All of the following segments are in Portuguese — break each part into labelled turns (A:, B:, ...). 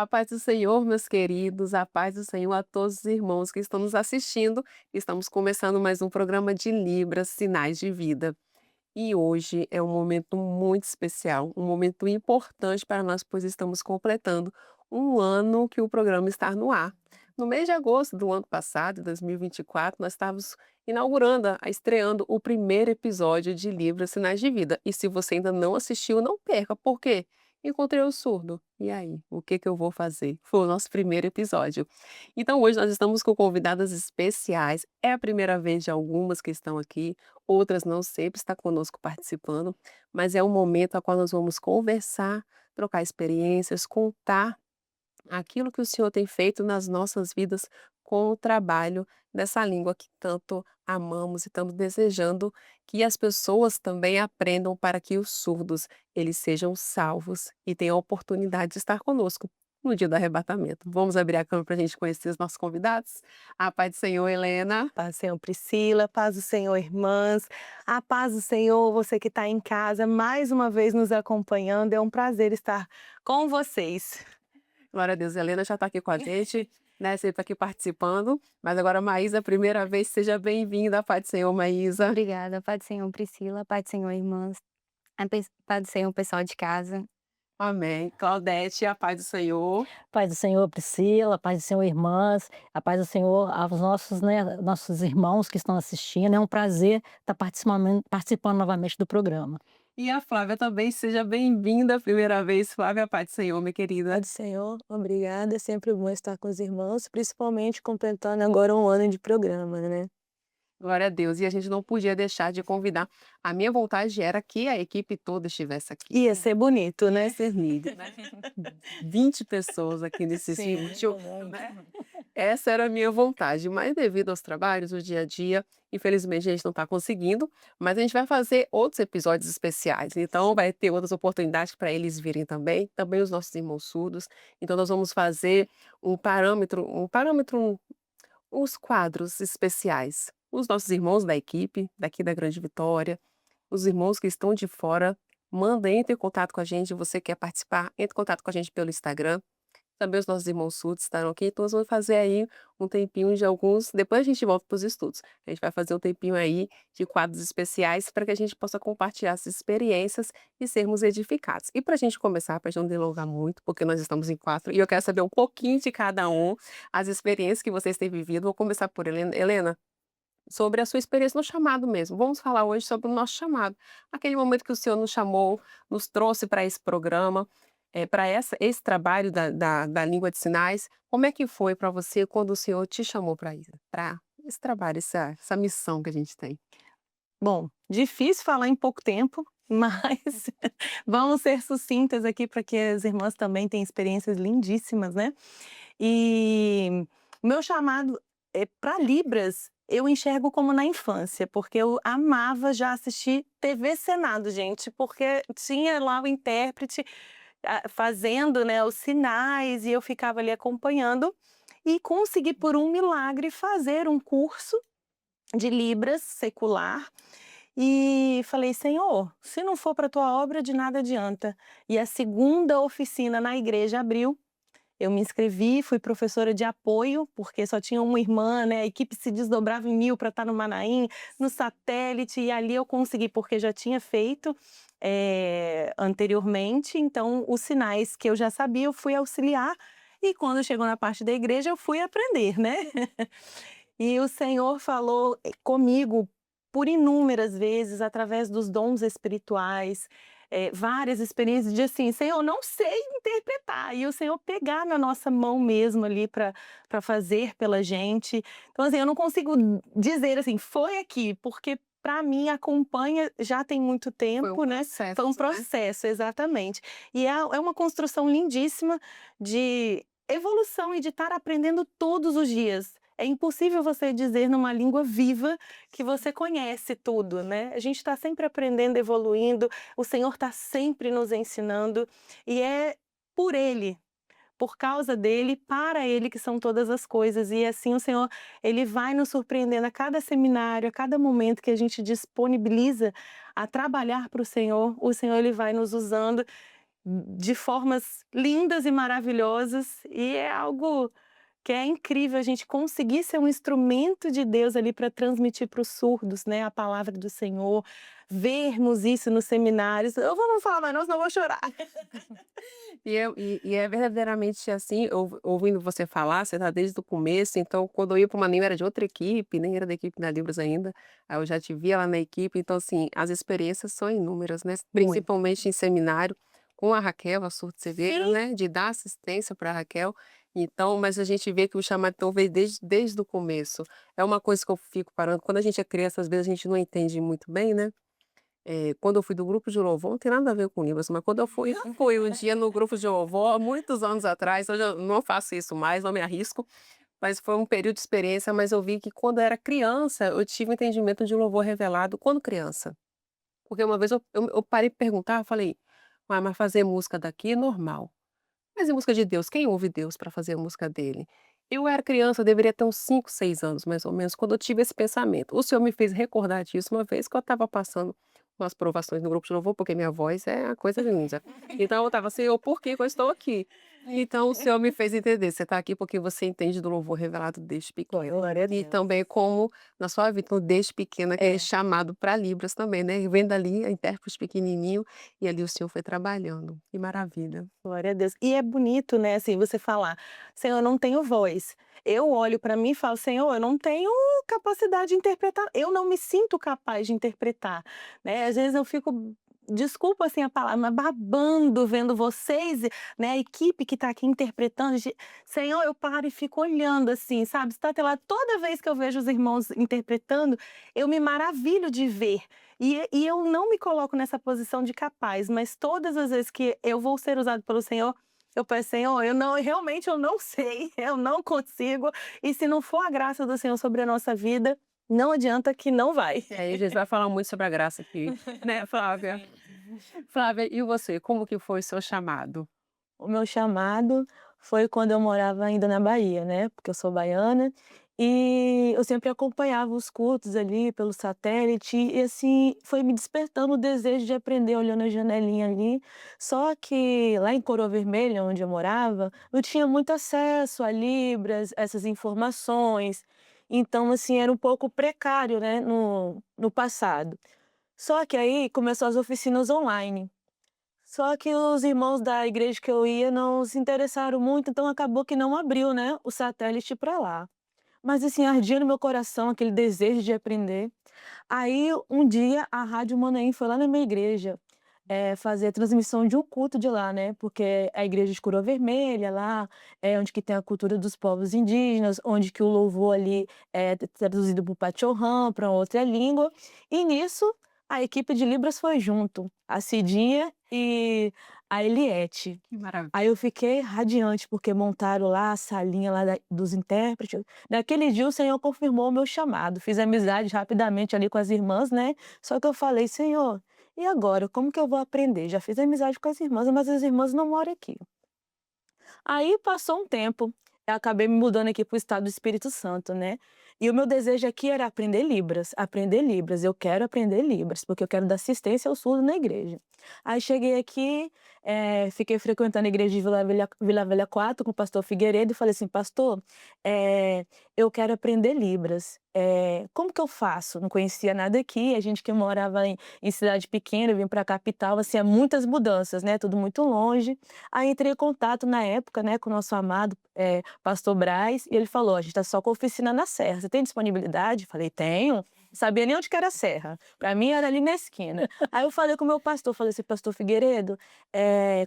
A: A paz do Senhor, meus queridos, a paz do Senhor a todos os irmãos que estão nos assistindo. Estamos começando mais um programa de Libras, Sinais de Vida. E hoje é um momento muito especial, um momento importante para nós, pois estamos completando um ano que o programa está no ar. No mês de agosto do ano passado, 2024, nós estávamos inaugurando, estreando o primeiro episódio de Libras, Sinais de Vida. E se você ainda não assistiu, não perca, por quê? Encontrei o surdo. E aí, o que que eu vou fazer? Foi o nosso primeiro episódio. Então hoje nós estamos com convidadas especiais. É a primeira vez de algumas que estão aqui, outras não sempre está conosco participando, mas é um momento a qual nós vamos conversar, trocar experiências, contar aquilo que o Senhor tem feito nas nossas vidas com o trabalho dessa língua que tanto amamos e estamos desejando que as pessoas também aprendam para que os surdos eles sejam salvos e tenham a oportunidade de estar conosco no dia do arrebatamento. Vamos abrir a câmera para a gente conhecer os nossos convidados? A paz do Senhor, Helena.
B: Paz do Senhor, Priscila, paz do Senhor, irmãs, a paz do Senhor, você que está em casa, mais uma vez nos acompanhando, é um prazer estar com vocês.
A: Glória a Deus, a Helena já está aqui com a gente, né, sempre aqui participando, mas agora a Maísa, primeira vez, seja bem-vinda, a paz do Senhor, Maísa.
C: Obrigada, Pai do Senhor, Priscila, Pai do Senhor, irmãs, Pai do Senhor, pessoal de casa.
A: Amém. Claudete, a paz do Senhor.
D: Paz do Senhor, Priscila, paz do Senhor, irmãs, a paz do Senhor aos nossos, né, nossos irmãos que estão assistindo. É um prazer estar participando novamente do programa.
A: E a Flávia também, seja bem-vinda, primeira vez, Flávia, a paz do Senhor, minha
B: Paz
A: querida.
B: do Senhor, obrigada, é sempre bom estar com os irmãos, principalmente completando agora um ano de programa, né?
A: Glória a Deus. E a gente não podia deixar de convidar. A minha vontade era que a equipe toda estivesse aqui.
B: Ia ser bonito,
A: Ia
B: né?
A: ser lindo, né? 20 pessoas aqui nesse
B: Sim,
A: estúdio, né? Essa era a minha vontade, mas devido aos trabalhos, o dia a dia, infelizmente a gente não está conseguindo, mas a gente vai fazer outros episódios especiais, então vai ter outras oportunidades para eles virem também os nossos irmãos surdos. Então nós vamos fazer os quadros especiais. Os nossos irmãos da equipe, daqui da Grande Vitória, os irmãos que estão de fora, entre em contato com a gente, você quer participar, entre em contato com a gente pelo Instagram. Também os nossos irmãos surdos estarão aqui, então nós vamos fazer aí um tempinho de alguns depois a gente volta para os estudos. A gente vai fazer um tempinho aí de quadros especiais para que a gente possa compartilhar essas experiências e sermos edificados. E para a gente começar, para a gente não delongar muito, porque nós estamos em 4 e eu quero saber um pouquinho de cada um, as experiências que vocês têm vivido. Vou começar por Helena. Helena, sobre a sua experiência no chamado mesmo. Vamos falar hoje sobre o nosso chamado. Aquele momento que o Senhor nos chamou, nos trouxe para esse programa, para esse trabalho da língua de sinais. Como é que foi para você quando o Senhor te chamou para isso? Para esse trabalho, essa missão que a gente tem?
B: Bom, difícil falar em pouco tempo, mas vamos ser sucintas aqui para que as irmãs também tenham experiências lindíssimas, né? E o meu chamado para Libras, eu enxergo como na infância, porque eu amava já assistir TV Senado, gente, porque tinha lá o intérprete fazendo, né, os sinais e eu ficava ali acompanhando e consegui por um milagre fazer um curso de Libras secular e falei: "Senhor, se não for para tua obra, de nada adianta". E a segunda oficina na igreja abriu, eu me inscrevi, fui professora de apoio, porque só tinha uma irmã, né, a equipe se desdobrava em 1000 para estar no Manaim, no satélite, e ali eu consegui, porque já tinha feito, anteriormente, então os sinais que eu já sabia, eu fui auxiliar, e quando chegou na parte da igreja, eu fui aprender, né. E o Senhor falou comigo por inúmeras vezes, através dos dons espirituais, várias experiências de assim: "Senhor, não sei interpretar", e o Senhor pegar na nossa mão mesmo ali para fazer pela gente. Então, assim, eu não consigo dizer assim: "Foi aqui", porque para mim acompanha já tem muito
A: Foi um
B: tempo, né.
A: processo,
B: Foi um
A: né?
B: processo, exatamente. E é uma construção lindíssima de evolução e de estar aprendendo todos os dias. É impossível você dizer numa língua viva que você conhece tudo, né. A gente está sempre aprendendo, evoluindo, o Senhor está sempre nos ensinando, e é por Ele, por causa dele, para Ele que são todas as coisas. E assim o Senhor, Ele vai nos surpreendendo a cada seminário, a cada momento que a gente disponibiliza a trabalhar para o Senhor Ele vai nos usando de formas lindas e maravilhosas, e é algo que é incrível a gente conseguir ser um instrumento de Deus ali para transmitir para os surdos, né, a palavra do Senhor, vermos isso nos seminários. Eu vou não falar mais não, senão eu vou chorar.
A: E é verdadeiramente assim, ouvindo você falar, você está desde o começo, então quando eu ia para uma nem era de outra equipe, nem era da equipe da Libras ainda, aí eu já te via lá na equipe, então assim, as experiências são inúmeras, né,
B: Muito.
A: principalmente em seminário, com a Raquel, a surdo-cegueira,
B: Sim.
A: né, de dar assistência para a Raquel, então, mas a gente vê que o chamado então veio desde o começo. É uma coisa que eu fico parando, quando a gente é criança, às vezes a gente não entende muito bem, né, quando eu fui do grupo de louvor, não tem nada a ver com Libras, mas quando eu fui um dia no grupo de louvor, há muitos anos atrás, hoje eu não faço isso mais, não me arrisco, mas foi um período de experiência, mas eu vi que quando eu era criança, eu tive um entendimento de louvor revelado quando criança. Porque uma vez eu parei para perguntar, eu falei: "Uai, mas fazer música daqui é normal, mas e música de Deus? Quem ouve Deus para fazer a música dele?". Eu era criança, eu deveria ter uns 5, 6 anos, mais ou menos, quando eu tive esse pensamento. O Senhor me fez recordar disso uma vez que eu estava passando umas provações no grupo de louvor, porque minha voz é a coisa linda. Então eu estava: "Senhor, por que que eu estou aqui?". Então o Senhor me fez entender, você está aqui porque você entende do louvor revelado desde pequeno.
B: Glória a
A: E
B: Deus.
A: também como na sua vida, então desde pequena que é
B: É.
A: chamado para Libras também, né, vendo ali a intérprete pequenininho, e ali o Senhor foi trabalhando. Que maravilha.
B: Glória a Deus. E é bonito, né, assim, você falar: "Senhor, eu não tenho voz". Eu olho para mim e falo: "Senhor, eu não tenho capacidade de interpretar, eu não me sinto capaz de interpretar", né. Às vezes eu fico, desculpa, assim, a palavra, mas babando vendo vocês, né, a equipe que está aqui interpretando, Senhor, eu paro e fico olhando, assim, sabe, está até lá toda vez que eu vejo os irmãos interpretando, eu me maravilho de ver. E eu não me coloco nessa posição de capaz, mas todas as vezes que eu vou ser usado pelo Senhor, eu peço: "Senhor, eu não realmente eu não sei, eu não consigo, e se não for a graça do Senhor sobre a nossa vida, não adianta que não vai".
A: É, e a gente vai falar muito sobre a graça aqui, né, Flávia? Flávia, e você, como que foi o seu chamado?
B: O meu chamado foi quando eu morava ainda na Bahia, né, porque eu sou baiana, e eu sempre acompanhava os cultos ali pelo satélite e, assim, foi me despertando o desejo de aprender olhando a janelinha ali. Só que lá em Coroa Vermelha, onde eu morava, não tinha muito acesso a Libras, essas informações, então, assim, era um pouco precário, né, no passado. Só que aí começou as oficinas online. Só que os irmãos da igreja que eu ia não se interessaram muito, então acabou que não abriu, né, o satélite para lá. Mas assim, ardia no meu coração aquele desejo de aprender. Aí um dia a Rádio Manaim foi lá na minha igreja, fazer a transmissão de um culto de lá, né, porque é a igreja de Coroa Vermelha lá, é onde que tem a cultura dos povos indígenas, onde que o louvor ali é traduzido para o Pachorrã, para outra língua, e nisso a equipe de Libras foi junto, a Cidinha e a Eliette.
A: Que maravilha.
B: Aí eu fiquei radiante, porque montaram lá a salinha lá dos intérpretes. Naquele dia o Senhor confirmou o meu chamado, fiz amizade rapidamente ali com as irmãs, né, só que eu falei: "Senhor, e agora, como que eu vou aprender? Já fiz amizade com as irmãs, mas as irmãs não moram aqui". Aí passou um tempo, eu acabei me mudando aqui para o estado do Espírito Santo, né, e o meu desejo aqui era aprender Libras, aprender Libras, eu quero aprender Libras, porque eu quero dar assistência ao surdo na igreja. Aí cheguei aqui, fiquei frequentando a igreja de Vila Velha 4 com o pastor Figueiredo e falei assim: "Pastor, eu quero aprender Libras, como que eu faço?". Não conhecia nada aqui, a gente que morava em cidade pequena, vim pra capital, assim, é muitas mudanças, né, tudo muito longe. Aí entrei em contato na época, né, com o nosso amado, pastor Braz, e ele falou: "A gente tá só com oficina na Serra, você tem disponibilidade?". Falei: "Tenho". Não sabia nem onde que era a Serra, pra mim era ali na esquina. Aí eu falei com o meu pastor, falei assim: "Pastor Figueiredo,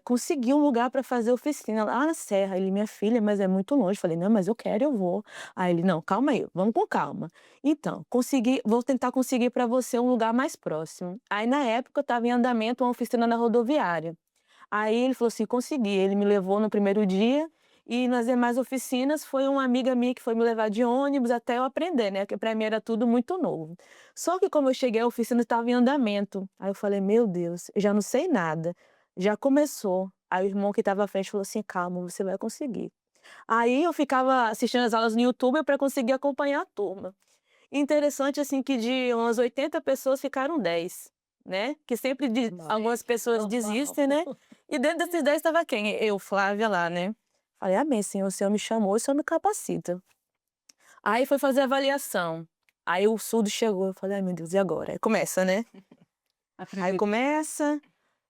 B: consegui um lugar para fazer oficina lá na Serra". Ele: "Minha filha, mas é muito longe". Falei: "Não, mas eu quero, eu vou". Aí ele: "Não, calma aí, vamos com calma. Então, consegui, vou tentar conseguir para você um lugar mais próximo". Aí na época estava em andamento uma oficina na rodoviária. Aí ele falou assim: "Consegui". Ele me levou no primeiro dia e nas demais oficinas foi uma amiga minha que foi me levar de ônibus até eu aprender, né, porque para mim era tudo muito novo. Só que como eu cheguei a oficina estava em andamento, aí eu falei: "Meu Deus, eu já não sei nada, já começou". Aí o irmão que estava à frente falou assim: "Calma, você vai conseguir". Aí eu ficava assistindo as aulas no YouTube para conseguir acompanhar a turma. Interessante, assim, que de umas 80 pessoas ficaram 10, né, que sempre
D: Normal.
B: algumas pessoas
D: Normal.
B: desistem, né, E dentro desses 10 estava quem? Eu, Flávia, lá, né. Falei: "Amém, Senhor, o Senhor me chamou, o Senhor me capacita". Aí foi fazer a avaliação, aí o surdo chegou, eu falei: "Ai meu Deus, e agora?". Aí começa, né.
A: A
B: Aí
A: primeira
B: começa,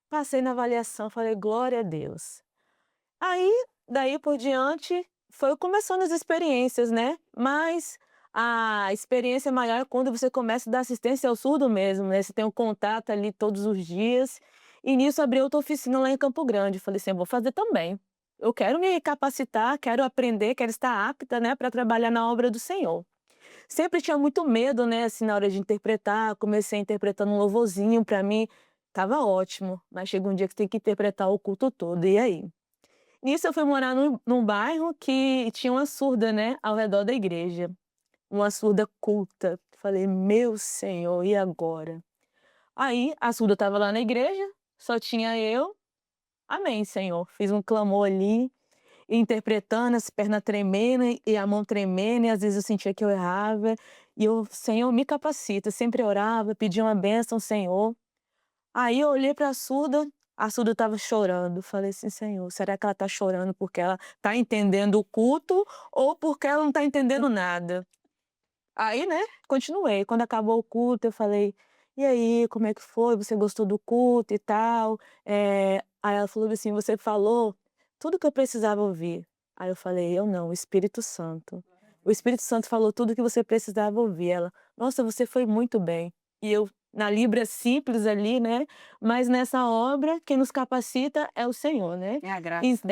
B: passei na avaliação, falei: "Glória a Deus". Aí, daí por diante, foi começando as experiências, né, mas a experiência maior é quando você começa a dar assistência ao surdo mesmo, né, você tem um contato ali todos os dias, e nisso abri outra oficina lá em Campo Grande, falei assim: "Eu vou fazer também, eu quero me capacitar, quero aprender, quero estar apta, né, para trabalhar na obra do Senhor". Sempre tinha muito medo, né, assim, na hora de interpretar, comecei interpretando um louvorzinho, para mim estava ótimo, mas chega um dia que você tem que interpretar o culto todo, e aí? Nisso eu fui morar num bairro que tinha uma surda, né, ao redor da igreja, uma surda culta. Falei: "Meu Senhor, e agora?". Aí a surda estava lá na igreja, só tinha eu, amém, Senhor. Fiz um clamor ali, interpretando, as pernas tremendo e a mão tremendo, e às vezes eu sentia que eu errava, e eu: "Senhor, me capacita", sempre orava, pedia uma bênção, Senhor. Aí eu olhei pra a surda estava chorando, falei assim: "Senhor, será que ela tá chorando porque ela tá entendendo o culto ou porque ela não tá entendendo nada?". Aí, né, continuei, quando acabou o culto eu falei: "E aí, como é que foi? Você gostou do culto e tal?". Aí ela falou assim: "Você falou tudo que eu precisava ouvir". Aí eu falei: "Eu não, o Espírito Santo. O Espírito Santo falou tudo que você precisava ouvir". Ela: "Nossa, você foi muito bem". E eu na Libra simples ali, né, mas nessa obra quem nos capacita é o Senhor, né.
A: é a graça.
B: Isso,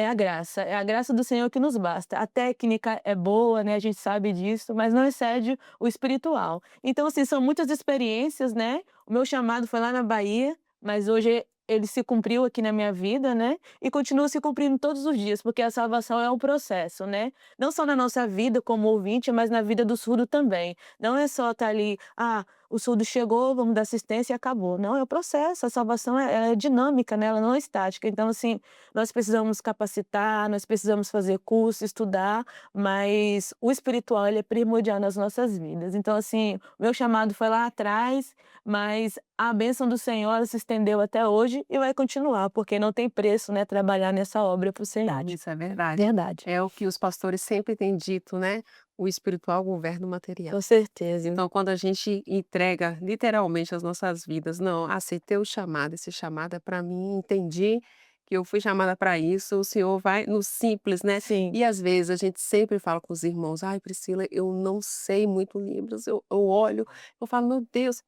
B: é a graça do Senhor que nos basta. A técnica é boa, né, a gente sabe disso, mas não excede o espiritual. Então, assim, são muitas experiências, né, o meu chamado foi lá na Bahia, mas hoje ele se cumpriu aqui na minha vida, né, e continua se cumprindo todos os dias, porque a salvação é um processo, né, não só na nossa vida como ouvinte, mas na vida do surdo também. Não é só estar ali: "Ah, o surdo chegou, vamos dar assistência e acabou". Não, é o processo, a salvação é dinâmica, né, ela não é estática. Então, assim, nós precisamos capacitar, nós precisamos fazer curso, estudar, mas o espiritual ele é primordial nas nossas vidas. Então, assim, o meu chamado foi lá atrás, mas a bênção do Senhor ela se estendeu até hoje e vai continuar, porque não tem preço, né, trabalhar nessa obra para o Senhor.
A: Isso é verdade.
D: Verdade.
A: É o que os pastores sempre têm dito, né, o espiritual governa o material.
B: Com certeza.
A: Então quando a gente entrega literalmente as nossas vidas: "Não, aceitei o chamado, esse chamado é para mim, entendi que eu fui chamada para isso", o Senhor vai no simples, né.
B: Sim,
A: E às vezes a gente sempre fala com os irmãos: "Ai Priscila, eu não sei muito Libras", eu olho, eu falo: "Meu Deus",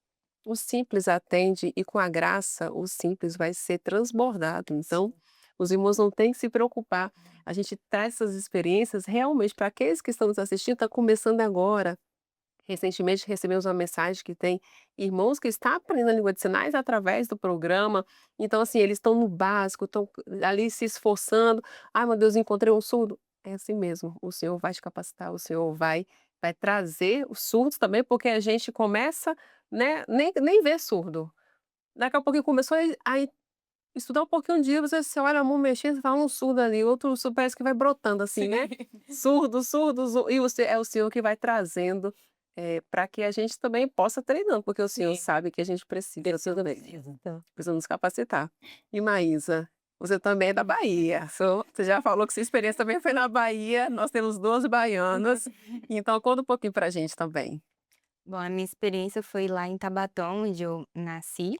A: o simples atende e com a graça o simples vai ser transbordado, então os irmãos não têm que se preocupar, a gente traz essas experiências realmente para aqueles que estão nos assistindo, está começando agora. Recentemente recebemos uma mensagem que tem irmãos que estão aprendendo a língua de sinais através do programa, então assim, eles estão no básico, estão ali se esforçando, "Ai meu Deus, encontrei um surdo", é assim mesmo, o Senhor vai te capacitar, o Senhor vai trazer os surdos também, porque a gente começa, né, nem vê surdo, daqui a pouquinho começou a estudar um pouquinho de Libras, aí você olha a mão mexendo, você fala um surdo ali, outro surdo parece que vai brotando assim, né. Surdo, surdo, e é o Senhor que vai trazendo, pra que a gente também possa treinando, porque o Senhor
B: sim.
A: sabe que a gente precisa também,
D: Precisa.
A: precisa nos capacitar. E Maísa, você também é da Bahia, você já falou que sua experiência também foi na Bahia, nós temos 12 baianos, então conta um pouquinho pra gente também.
C: Bom, a minha experiência foi lá em Tabatão, onde eu nasci.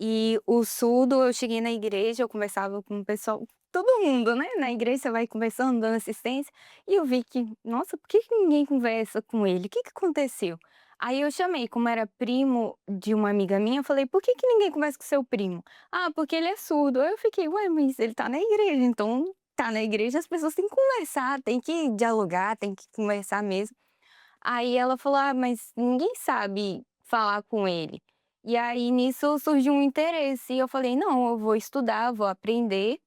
C: E o surdo, eu cheguei na igreja, eu conversava com o pessoal, todo mundo, né, na igreja você vai conversando, dando assistência, e eu vi que, nossa, por que que ninguém conversa com ele? O que que aconteceu? Aí eu chamei, como era primo de uma amiga minha, eu falei: "Por que que ninguém conversa com seu primo?". "Ah, porque ele é surdo". Aí eu fiquei: "Ué, mas ele tá na igreja, então tá na igreja as pessoas têm que conversar, tem que dialogar, tem que conversar mesmo". Aí ela falou: "Ah, mas ninguém sabe falar com ele". E aí nisso surgiu um interesse e eu falei: "Não, eu vou estudar, vou aprender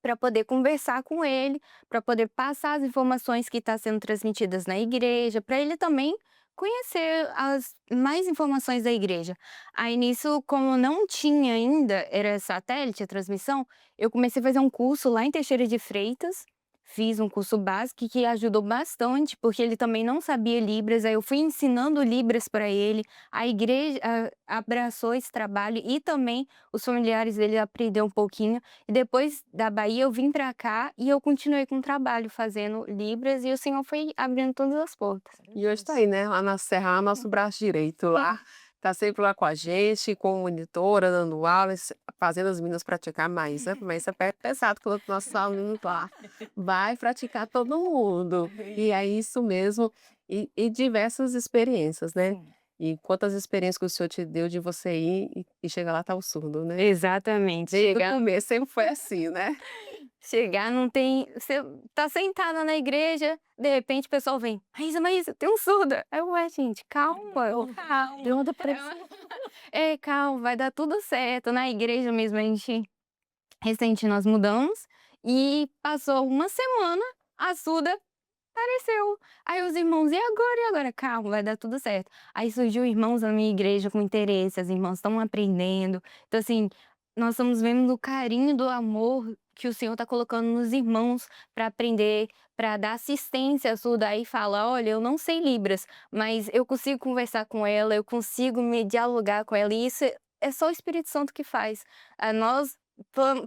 C: para poder conversar com ele, para poder passar as informações que está sendo transmitidas na igreja, para ele também conhecer as mais informações da igreja". Aí nisso, como não tinha ainda, era satélite a transmissão, eu comecei a fazer um curso lá em Teixeira de Freitas, fiz um curso básico que ajudou bastante, porque ele também não sabia Libras, aí eu fui ensinando Libras para ele, a igreja abraçou esse trabalho e também os familiares dele aprenderam um pouquinho, e depois da Bahia eu vim para cá e eu continuei com o trabalho fazendo Libras e o Senhor foi abrindo todas as portas.
A: E hoje tá aí, né, lá na Serra, nosso braço direito lá, tá sempre lá com a gente, como monitora, dando aulas, fazendo as meninas praticar mais, né, mas isso é pesado quando os nossos alunos lá vai praticar todo mundo. E é isso mesmo, e diversas experiências, né.
B: Sim.
A: E quantas experiências que o senhor te deu de você ir e chegar lá tá o surdo, né.
C: Exatamente.
A: Desde o começo sempre foi assim, né.
C: Chegar não tem você tá sentada na igreja, de repente o pessoal vem: Maísa, tem um surdo". Aí eu: "Ué gente, calma, calma".
D: Deu uma depressão.
C: É, calma, vai dar tudo certo. Na igreja mesmo a gente recente nós mudamos, e passou uma semana, a surda apareceu. Aí os irmãos: "E agora, e agora?". "Calma, vai dar tudo certo". Aí surgiu irmãos na minha igreja com interesse, as irmãs estão aprendendo. Então assim, nós estamos vendo o carinho do amor que o Senhor está colocando nos irmãos para aprender, para dar assistência à surda. Aí fala: "Olha, eu não sei Libras, mas eu consigo conversar com ela, eu consigo me dialogar com ela", e isso é só o Espírito Santo que faz. Nós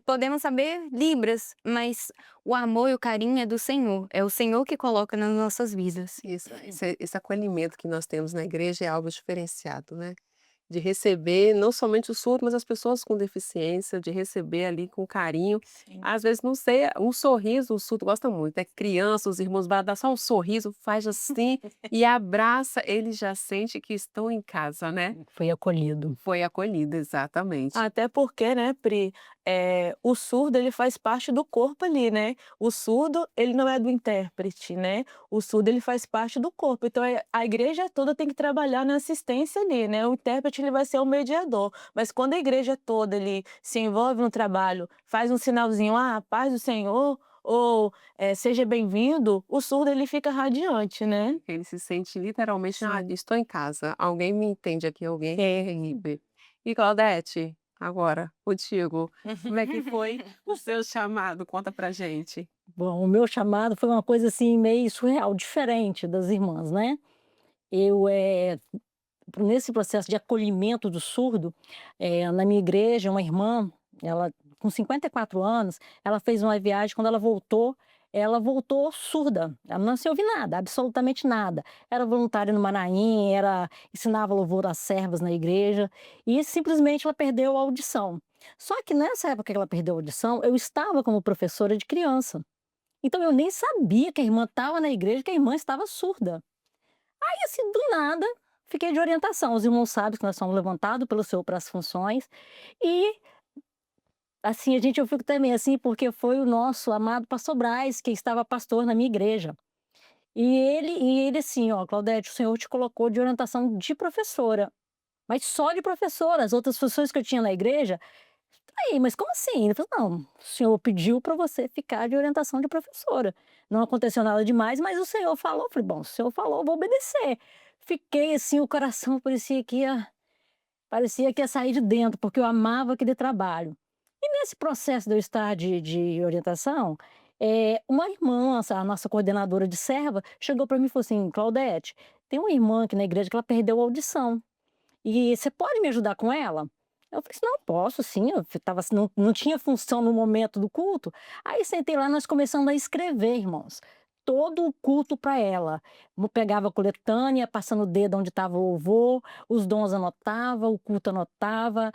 C: podemos saber Libras, mas o amor e o carinho é do Senhor, é o Senhor que coloca nas nossas vidas.
A: Isso, esse acolhimento que nós temos na igreja é algo diferenciado, né. De receber não somente o surdo, mas as pessoas com deficiência, de receber ali com carinho.
B: Sim.
A: Às vezes, não sei, um sorriso, o surdo gosta muito, é criança, os irmãos vai dar só um sorriso, faz assim e abraça, ele já sente que estão em casa, né.
D: Foi acolhido.
A: Foi acolhido, exatamente.
B: Até porque, né, Pri, o surdo ele faz parte do corpo ali, né. O surdo, ele não é do intérprete, né, o surdo ele faz parte do corpo, então a igreja toda tem que trabalhar na assistência ali, né, o intérprete ele vai ser o mediador, mas quando a igreja toda ali se envolve no trabalho, faz um sinalzinho: "Ah, paz do Senhor", ou, "Seja bem-vindo", o surdo ele fica radiante, né.
A: Ele se sente literalmente: "Ah,
B: Sim.
A: estou em casa, alguém me entende aqui, alguém é". E Claudete, agora contigo, como é que foi o seu chamado? Conta pra gente.
D: Bom, o meu chamado foi uma coisa, assim, meio surreal, diferente das irmãs, né. Eu, nesse processo de acolhimento do surdo, na minha igreja, uma irmã, ela com 54 anos, ela fez uma viagem, quando ela voltou surda, ela não se ouvir nada, absolutamente nada. Era voluntária no Maranhim, ensinava louvor às servas na igreja, e simplesmente ela perdeu a audição. Só que nessa época que ela perdeu a audição, eu estava como professora de criança, então eu nem sabia que a irmã estava na igreja, que a irmã estava surda. Aí, assim, do nada, fiquei de orientação. Os irmãos sabem que nós somos levantados pelo Senhor para as funções. E, assim, eu fico também assim, porque foi o nosso amado pastor Braz, que estava pastor na minha igreja. E ele assim: "Ó, Claudete, o Senhor te colocou de orientação de professora", mas só de professora. As outras funções que eu tinha na igreja, aí, mas como assim? Ele falou: "Não, o Senhor pediu para você ficar de orientação de professora. Não aconteceu nada demais, mas o Senhor falou". Eu falei: "Bom, se o Senhor falou, eu vou obedecer". Fiquei assim, o coração parecia que ia sair de dentro, porque eu amava aquele trabalho. E nesse processo de eu estar de orientação, uma irmã, a nossa coordenadora de serva, chegou para mim e falou assim: "Claudete, tem uma irmã aqui na igreja que ela perdeu a audição, e você pode me ajudar com ela?". Eu falei assim: "Não, posso sim", eu estava assim, não tinha função no momento do culto. Aí sentei lá, nós começamos a escrever, irmãos, todo o culto para ela. Eu pegava a coletânea, passando o dedo onde estava o louvor, os dons anotava, o culto anotava,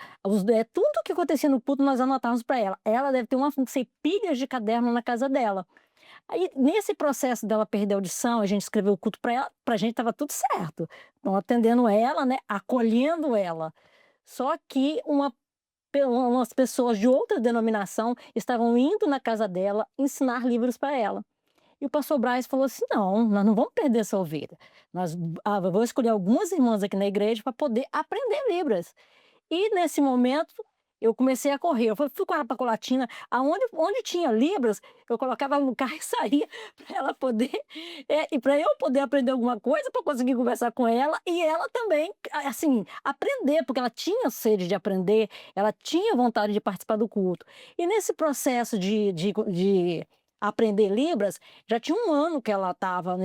D: tudo o que acontecia no culto nós anotávamos para ela. Ela deve ter não sei, pilhas de caderno na casa dela. Aí, nesse processo dela perder a audição, a gente escreveu o culto para ela, para a gente estava tudo certo. Então, atendendo ela, né, acolhendo ela. Só que umas pessoas de outra denominação estavam indo na casa dela ensinar livros para ela. E o pastor Braz falou assim: "Não, nós não vamos perder essa ovelha. Eu vou escolher algumas irmãs aqui na igreja para poder aprender Libras". E nesse momento, eu comecei a correr, fui com ela para Colatina, onde tinha Libras, eu colocava ela no carro e saía para ela poder, e para eu poder aprender alguma coisa, para conseguir conversar com ela, e ela também, assim, aprender, porque ela tinha sede de aprender, ela tinha vontade de participar do culto. E nesse processo de aprender Libras, já tinha 1 ano que ela estava,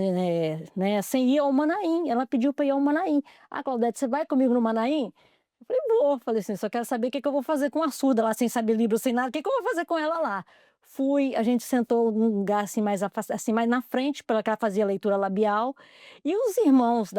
D: sem ir ao Manaim. Ela pediu para ir ao Manaim. "Ah, Claudete, você vai comigo no Manaim?" Eu falei: "Vou". Falei assim: "Só quero saber o que que eu vou fazer com a surda lá, sem saber Libras, sem nada, o que que eu vou fazer com ela lá?". Fui, a gente sentou num lugar assim mais assim, mais na frente, pela que ela fazia leitura labial, e os irmãos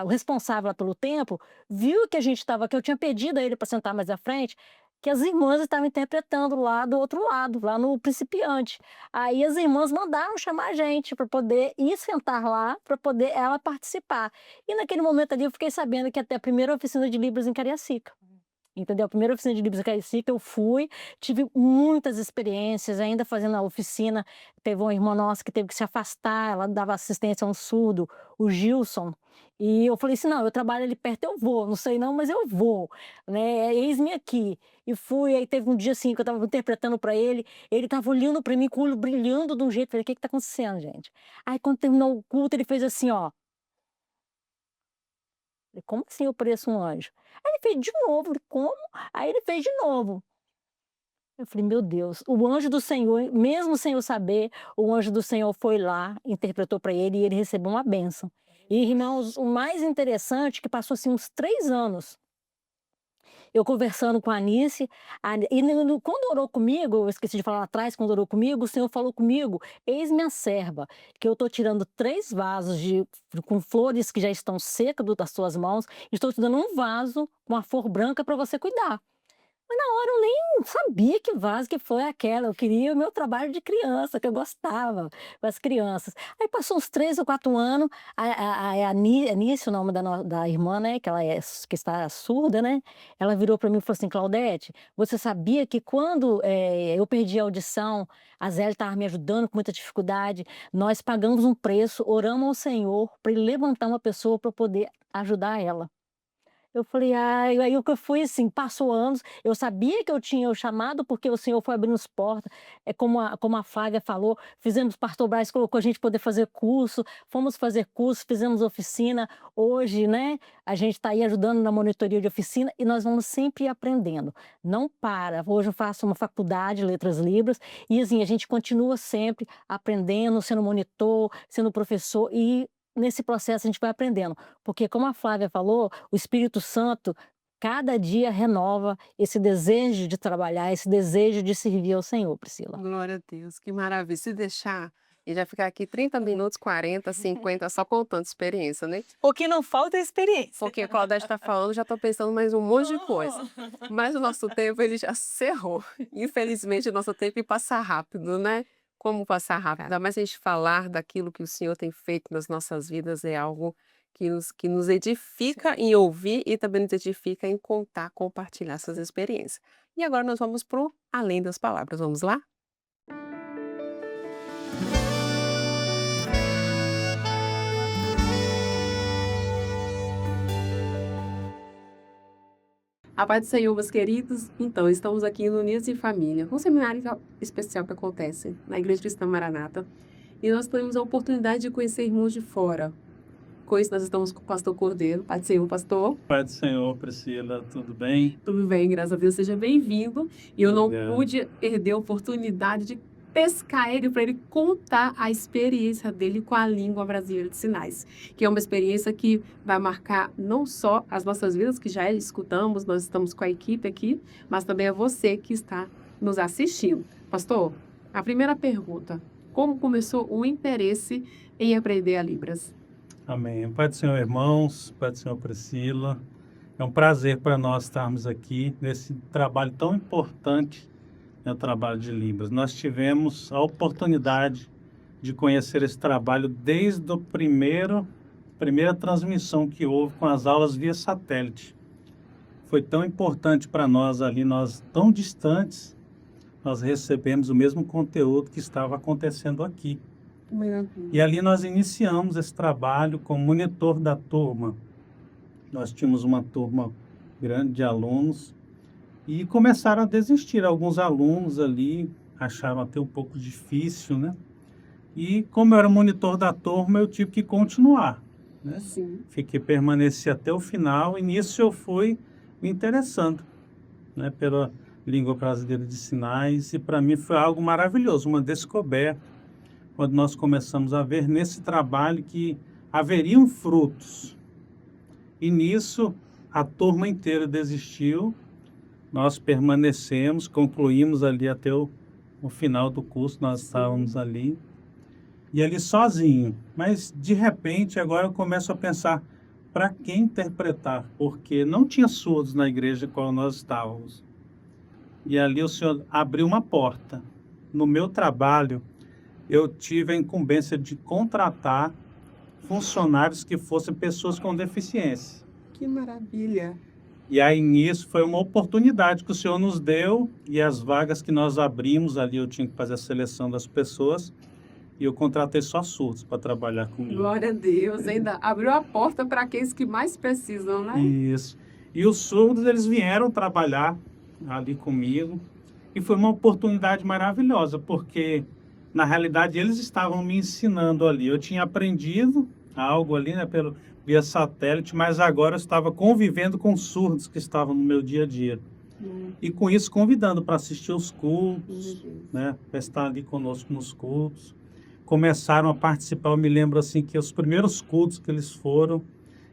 D: o responsável lá pelo templo, viu que a gente estava, que eu tinha pedido a ele para sentar mais à frente, que as irmãs estavam interpretando lá do outro lado, lá no principiante. Aí as irmãs mandaram chamar a gente para poder ir sentar lá, para poder ela participar. E naquele momento ali eu fiquei sabendo que ia ter a primeira oficina de Libras em Cariacica. Entendeu? A primeira oficina de Libras em Cariacica eu fui, tive muitas experiências, ainda fazendo a oficina, teve uma irmã nossa que teve que se afastar, ela dava assistência a um surdo, o Gilson, e eu falei assim: "Não, eu trabalho ali perto, eu vou, não sei não, mas eu vou, né, eis-me aqui". E fui, aí teve um dia, assim, que eu estava interpretando para ele estava olhando para mim com o olho brilhando de um jeito, falei: "O que que tá acontecendo, gente?". Aí quando terminou o culto ele fez assim, ó. Falei: "Como assim eu pareço um anjo?". Aí ele fez de novo, falei: "Como?". Aí ele fez de novo. Eu falei: "Meu Deus", o anjo do Senhor, mesmo sem eu saber, o anjo do Senhor foi lá, interpretou para ele e ele recebeu uma bênção. E irmãos, o mais interessante é que passou, assim, uns 3 anos, eu conversando com a Anice, e quando orou comigo, eu esqueci de falar lá atrás, quando orou comigo, o Senhor falou comigo: "Eis minha serva, que eu estou tirando 3 vasos com flores que já estão secas das suas mãos, e estou te dando um vaso com a flor branca para você cuidar". Mas na hora eu nem sabia que vaso que foi aquela, eu queria o meu trabalho de criança, que eu gostava com as crianças. Aí passou uns 3 ou 4 anos, Anice, o nome da irmã, né, que ela que está surda, né, ela virou para mim e falou assim: "Claudete, você sabia que quando, eu perdi a audição, a Zélia estava me ajudando com muita dificuldade, nós pagamos um preço, oramos ao Senhor para ele levantar uma pessoa para poder ajudar ela". Eu falei: "Ai", aí o que eu fui assim, passou anos, eu sabia que eu tinha o chamado, porque o Senhor foi abrindo as portas, é como a Flávia falou, fizemos Pastor Brás colocou a gente poder fazer curso, fomos fazer curso, fizemos oficina, hoje, né, a gente está aí ajudando na monitoria de oficina e nós vamos sempre aprendendo, não para. Hoje eu faço uma faculdade, Letras Libras, e assim, a gente continua sempre aprendendo, sendo monitor, sendo professor e nesse processo a gente vai aprendendo. Porque como a Flávia falou, o Espírito Santo cada dia renova esse desejo de trabalhar, esse desejo de servir ao Senhor, Priscila.
A: Glória a Deus, que maravilha. Se deixar, e já ficar aqui 30 minutos, 40, 50, só contando experiência, né?
B: O que não falta é experiência.
A: Porque a Claudete está falando, já estou pensando mais um monte de coisa. Mas o nosso tempo, ele já cerrou. Infelizmente, o nosso tempo passa rápido, né? Como passar rápido? Ainda mais a gente falar daquilo que o Senhor tem feito nas nossas vidas é algo que nos edifica em ouvir e também nos edifica em contar, compartilhar essas experiências. E agora nós vamos para o Além das Palavras. Vamos lá? A paz do Senhor, meus queridos. Então, estamos aqui no Unidos em Família, um seminário especial que acontece na Igreja Cristã Maranata. E nós temos a oportunidade de conhecer irmãos de fora. Com isso, nós estamos com o pastor Cordeiro. Paz do Senhor, pastor.
E: Pai do Senhor, Priscila, tudo bem?
A: Tudo bem, graças a Deus, seja bem-vindo. E eu não
E: Obrigado.
A: pude perder a oportunidade de pescar ele para ele contar a experiência dele com a língua brasileira de sinais, que é uma experiência que vai marcar não só as nossas vidas, que já escutamos, nós estamos com a equipe aqui, mas também a você que está nos assistindo. Pastor, a primeira pergunta: como começou o interesse em aprender a Libras?
E: Amém. Pai do Senhor, irmãos, Pai do Senhor, Priscila, é um prazer para nós estarmos aqui nesse trabalho tão importante, né, o trabalho de Libras. Nós tivemos a oportunidade de conhecer esse trabalho desde a primeira transmissão que houve com as aulas via satélite. Foi tão importante para nós ali, nós tão distantes, nós recebemos o mesmo conteúdo que estava acontecendo aqui. E ali nós iniciamos esse trabalho como monitor da turma. Nós tínhamos uma turma grande de alunos e começaram a desistir. Alguns alunos ali acharam até um pouco difícil, né? E como eu era monitor da turma, eu tive que continuar, né?
A: Sim.
E: Permaneci até o final e nisso eu fui me interessando, né, pela língua brasileira de sinais e para mim foi algo maravilhoso, uma descoberta. quando nós começamos a ver nesse trabalho que haveriam frutos. E nisso, a turma inteira desistiu, nós permanecemos, concluímos ali até o final do curso, nós estávamos ali, e ali sozinho. Mas, de repente, agora eu começo a pensar, para quem interpretar? Porque não tinha surdos na igreja qual nós estávamos. E ali o Senhor abriu uma porta. No meu trabalho, eu tive a incumbência de contratar funcionários que fossem pessoas com deficiência.
A: Que maravilha!
E: E aí nisso foi uma oportunidade que o Senhor nos deu, e as vagas que nós abrimos ali, eu tinha que fazer a seleção das pessoas, e eu contratei só surdos para trabalhar comigo.
A: Glória a Deus, ainda abriu a porta para aqueles que mais precisam, né?
E: Isso. E os surdos, eles vieram trabalhar ali comigo, e foi uma oportunidade maravilhosa, porque na realidade eles estavam me ensinando ali. Eu tinha aprendido algo ali, né, via satélite, mas agora eu estava convivendo com surdos que estavam no meu dia a dia. E com isso convidando para assistir os cultos, né, para estar ali conosco nos cultos. Começaram a participar, eu me lembro assim que os primeiros cultos que eles foram,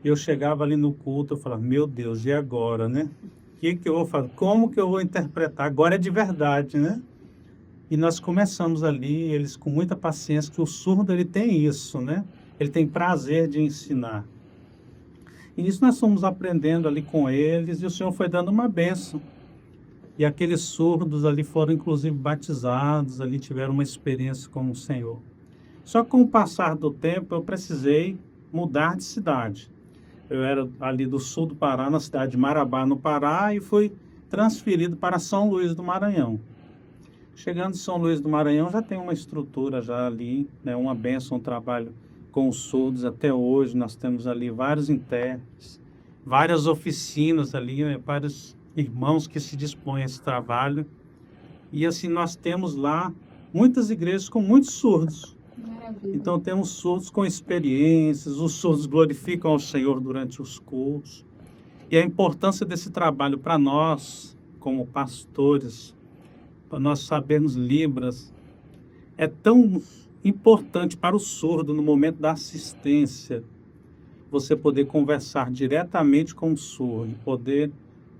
E: eu chegava ali no culto, eu falava, meu Deus, e agora, né? O que eu vou fazer? Como que eu vou interpretar? Agora é de verdade, né? E nós começamos ali, eles com muita paciência, que o surdo ele tem isso, né? Ele tem prazer de ensinar. E nisso nós fomos aprendendo ali com eles, e o Senhor foi dando uma bênção. E aqueles surdos ali foram inclusive batizados, ali tiveram uma experiência com o Senhor. Só que com o passar do tempo eu precisei mudar de cidade. Eu era ali do sul do Pará, na cidade de Marabá, no Pará, e fui transferido para São Luís do Maranhão. Chegando em São Luís do Maranhão, já tem uma estrutura já ali, né, uma bênção, um trabalho com os surdos até hoje. Nós temos ali vários intérpretes, várias oficinas ali, né, vários irmãos que se dispõem a esse trabalho. E assim, nós temos lá muitas igrejas com muitos surdos.
A: Maravilha.
E: Então temos surdos com experiências, os surdos glorificam ao Senhor durante os cultos. E a importância desse trabalho para nós, como pastores, para nós sabermos Libras, é tão importante para o surdo no momento da assistência, você poder conversar diretamente com o surdo, poder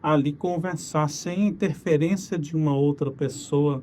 E: ali conversar sem interferência de uma outra pessoa.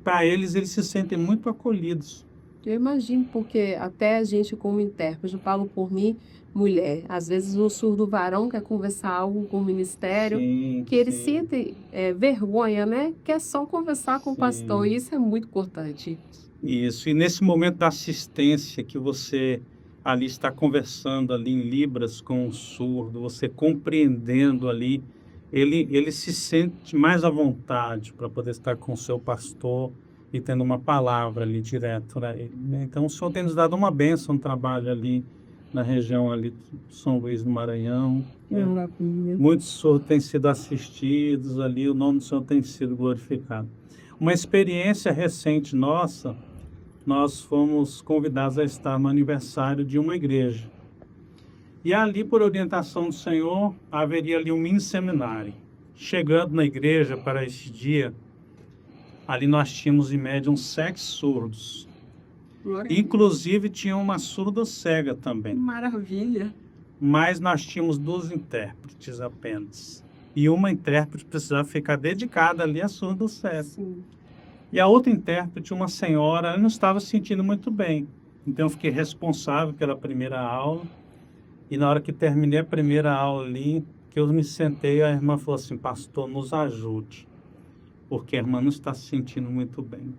E: Para eles se sentem muito acolhidos.
A: Eu imagino, porque até a gente como intérprete, eu falo por mim, mulher, às vezes o surdo varão quer conversar algo com o ministério,
E: Sim,
A: que ele
E: sim,
A: sente vergonha, né? Quer só conversar com o pastor,
E: sim.
A: e isso é muito importante.
E: Isso, e nesse momento da assistência que você ali está conversando ali em Libras com o surdo, você compreendendo ali, ele se sente mais à vontade para poder estar com o seu pastor e tendo uma palavra ali direto para ele, né? Então o Senhor tem nos dado uma bênção, um trabalho ali na região ali de São Luís do Maranhão, né?
A: Maravilha.
E: Muitos surdos têm sido assistidos ali, o nome do Senhor tem sido glorificado. Uma experiência recente nossa, nós fomos convidados a estar no aniversário de uma igreja. E ali, por orientação do Senhor, haveria ali um mini seminário. Chegando na igreja para esse dia, ali nós tínhamos em média uns 7 surdos.
A: Glória a Deus.
E: Inclusive tinha uma surda cega também.
A: Maravilha.
E: Mas nós tínhamos 2 intérpretes apenas. E uma intérprete precisava ficar dedicada ali à surda cega.
A: Sim.
E: E a outra intérprete, uma senhora, ela não estava se sentindo muito bem. Então eu fiquei responsável pela primeira aula. E na hora que terminei a primeira aula ali, que eu me sentei, a irmã falou assim, pastor, nos ajude, porque a irmã não está se sentindo muito bem.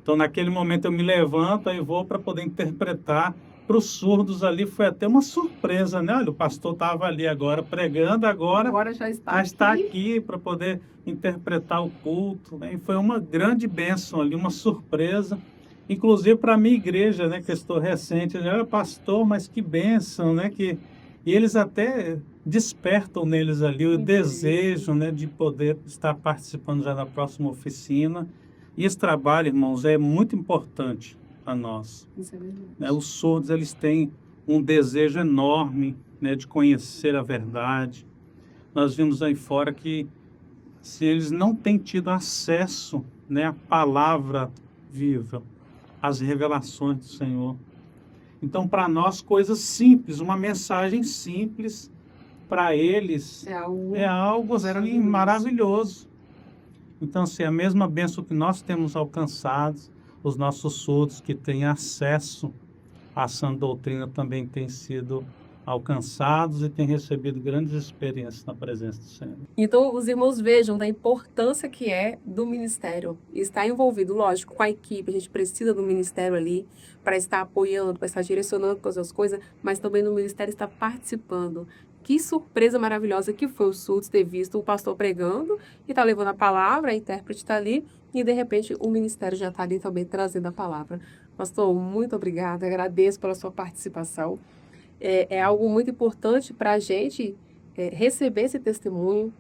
E: Então naquele momento eu me levanto e vou para poder interpretar. Para os surdos ali foi até uma surpresa, né? Olha, o pastor estava ali agora pregando, agora
A: já está
E: está
A: aqui.
E: aqui para poder interpretar o culto, né? E foi uma grande bênção ali, uma surpresa, inclusive para a minha igreja, né? Que eu estou recente, eu era pastor, mas que bênção, né? E eles até despertam neles ali o desejo, né? De poder estar participando já da próxima oficina. E esse trabalho, irmãos, é muito importante para nós.
A: Isso é verdade.
E: Né? Os surdos, eles têm um desejo enorme, né, de conhecer a verdade. Nós vimos aí fora que se eles não têm tido acesso, né, à palavra viva, as revelações do Senhor. Então, para nós, coisas simples, uma mensagem simples, para eles
A: É algo
E: era maravilhoso. Então, assim, a mesma bênção que nós temos alcançado, os nossos surdos que têm acesso à sã doutrina também têm sido alcançados e têm recebido grandes experiências na presença do Senhor.
A: Então, os irmãos vejam da importância que é do ministério. Estar envolvido, lógico, com a equipe. A gente precisa do ministério ali para estar apoiando, para estar direcionando todas as coisas, mas também no ministério estar participando. Que surpresa maravilhosa que foi o Surdos ter visto o pastor pregando e tá levando a palavra, a intérprete está ali, e de repente o ministério já está ali também trazendo a palavra. Pastor, muito obrigada, agradeço pela sua participação. É algo muito importante para a gente receber esse testemunho,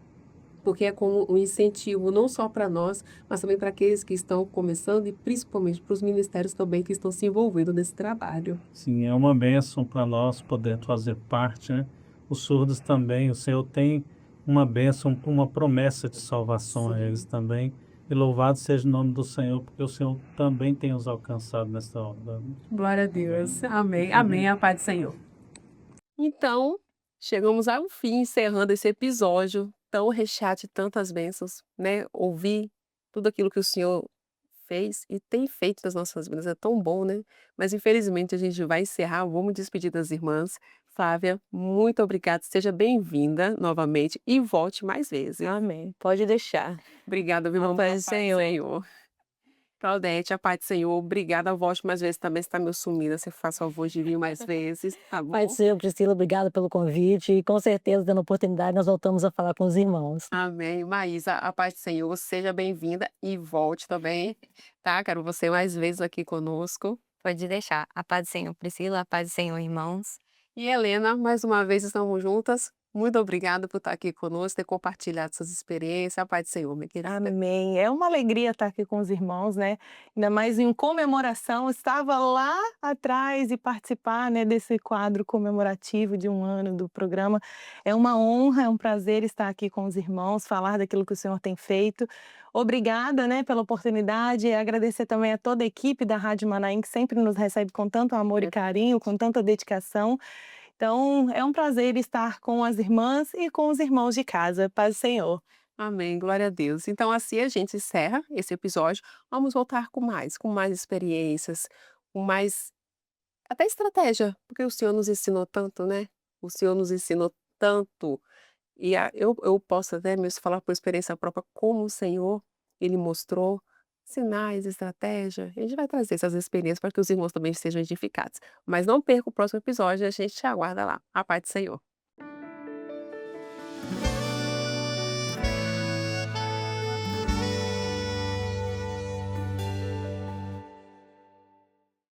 A: porque é como um incentivo não só para nós, mas também para aqueles que estão começando e principalmente para os ministérios também que estão se envolvendo nesse trabalho.
E: Sim, é uma bênção para nós poder fazer parte, né? Os surdos também, o Senhor tem uma bênção, uma promessa de salvação a eles também. E louvado seja o nome do Senhor, porque o Senhor também tem os alcançado nessa obra.
A: Glória a Deus. Amém. Amém. A paz do Senhor. Então, chegamos ao fim, encerrando esse episódio tão recheado de tantas bênçãos, né? Ouvir tudo aquilo que o Senhor fez e tem feito nas nossas vidas é tão bom, né? Mas infelizmente a gente vai encerrar, vamos despedir das irmãs. Flávia, muito obrigada, seja bem-vinda novamente e volte mais vezes.
B: Amém. Pode deixar.
A: Obrigada, meu
B: A
A: irmão.
B: paz do Senhor.
A: Senhor. Claudete, a paz do Senhor, obrigada, volte mais vezes também, você está meio sumida, você faz favor de vir mais vezes, tá bom?
D: Pai do Senhor, Priscila, obrigada pelo convite e com certeza, dando oportunidade, nós voltamos a falar com os irmãos.
A: Amém. Maísa, a paz do Senhor, seja bem-vinda e volte também, tá? Quero você mais vezes aqui conosco.
C: Pode deixar. A paz do Senhor, Priscila, a paz do Senhor, irmãos.
A: E Helena, mais uma vez estamos juntas. Muito obrigada por estar aqui conosco, ter compartilhado suas experiências. A paz do Senhor, minha querida.
B: Amém. É uma alegria estar aqui com os irmãos, né? Ainda mais em comemoração. Estava lá atrás e participar, né, desse quadro comemorativo de 1 ano do programa. É uma honra, é um prazer estar aqui com os irmãos, falar daquilo que o Senhor tem feito. Obrigada, né, pela oportunidade e agradecer também a toda a equipe da Rádio Manaim, que sempre nos recebe com tanto amor e carinho, com tanta dedicação. Então, é um prazer estar com as irmãs e com os irmãos de casa. Paz do Senhor.
A: Amém, glória a Deus. Então, assim a gente encerra esse episódio. Vamos voltar com mais experiências, com mais até estratégia, porque o Senhor nos ensinou tanto, né? O Senhor nos ensinou tanto. E eu posso até mesmo falar por experiência própria, como o Senhor, Ele mostrou sinais, estratégia. A gente vai trazer essas experiências para que os irmãos também sejam edificados. Mas não perca o próximo episódio, a gente te aguarda lá. A paz do Senhor.